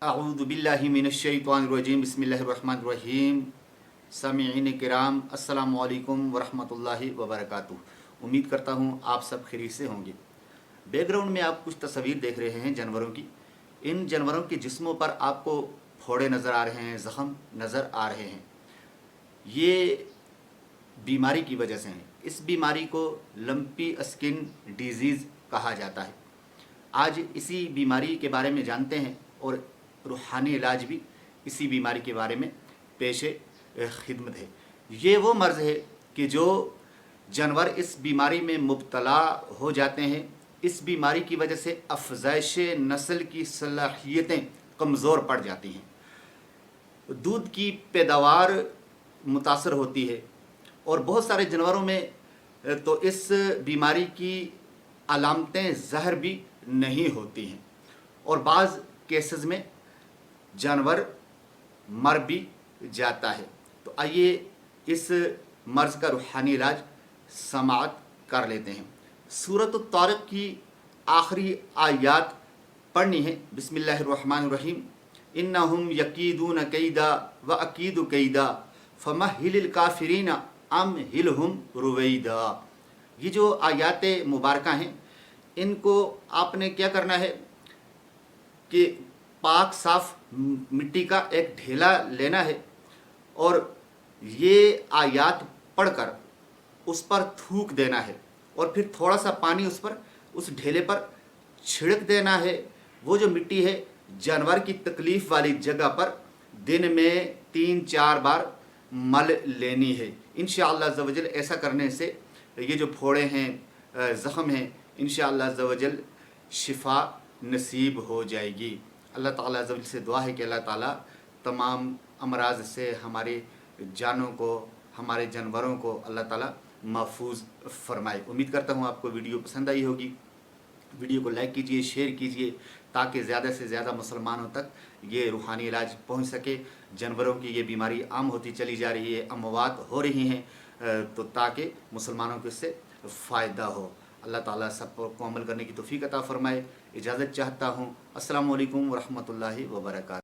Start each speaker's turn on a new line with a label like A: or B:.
A: अऊज़ु बिल्लाहि मिनश्शैतानिर्रजीम बिस्मिल्लाहिर्रहमानिर्रहीम। सामीईन किराम अस्सलामु अलैकुम वरहमतुल्लाहि वबरकातुहू। उम्मीद करता हूँ आप सब खैरियत से होंगे। बैकग्राउंड में आप कुछ तस्वीर देख रहे हैं जानवरों की। इन जानवरों के जिस्मों पर आपको फोड़े नज़र आ रहे हैं, ज़ख़म नज़र आ रहे हैं। ये बीमारी की वजह से हैं। इस बीमारी को लंपी स्किन डिजीज़ कहा जाता है। आज इसी बीमारी के बारे में जानते हैं और रूहानी इलाज भी इसी बीमारी के बारे में पेशे खिदमत है। ये वो मर्ज़ है कि जो जानवर इस बीमारी में मुब्तला हो जाते हैं, इस बीमारी की वजह से अफज़ाइश नस्ल की सलाहियतें कमज़ोर पड़ जाती हैं, दूध की पैदावार मुतासर होती है और बहुत सारे जानवरों में तो इस बीमारी की अलामतें ज़ाहिर भी नहीं होती हैं और बाज़ केसेस में जानवर मर भी जाता है। तो आइए इस मर्ज़ का रूहानी इलाज समाअत कर लेते हैं। सूरत तारिक की आखिरी आयत पढ़नी है। बिस्मिल्लाहिर्रहमानिर्रहीम। इन्नहुम यकीदून कैदा व अकीदु कैदा फमहिलिल काफिरीन अमहिलहुम रुवैदा। ये जो आयत मुबारका हैं, इनको आपने क्या करना है कि पाक साफ़ मिट्टी का एक ढेला लेना है और ये आयत पढ़कर उस पर थूक देना है और फिर थोड़ा सा पानी उस ढेले पर छिड़क देना है। वो जो मिट्टी है जानवर की तकलीफ़ वाली जगह पर दिन में 3-4 बार मल लेनी है। इंशाअल्लाह अज़्ज़ व जल ऐसा करने से ये जो फोड़े हैं, ज़ख़म हैं, इंशाअल्लाह अज़्ज़ व जल शिफा नसीब हो जाएगी। अल्लाह ताला अज़्ज़ व जल से दुआ है कि अल्लाह ताला तमाम अमराज से हमारे जानों को, हमारे जानवरों को अल्लाह ताला महफूज फरमाए। उम्मीद करता हूँ आपको वीडियो पसंद आई होगी। वीडियो को लाइक कीजिए, शेयर कीजिए ताकि ज़्यादा से ज़्यादा मुसलमानों तक ये रूहानी इलाज पहुँच सके। जानवरों की ये बीमारी आम होती चली जा रही है, अमवात हो रही हैं, तो ताकि मुसलमानों को इससे फ़ायदा हो। अल्लाह ताला सब को अमल करने की तौफीक अता फ़रमाए। इजाज़त चाहता हूँ। अस्सलामु अलैकुम वरहमतुल्लाहि वबरकातुहू।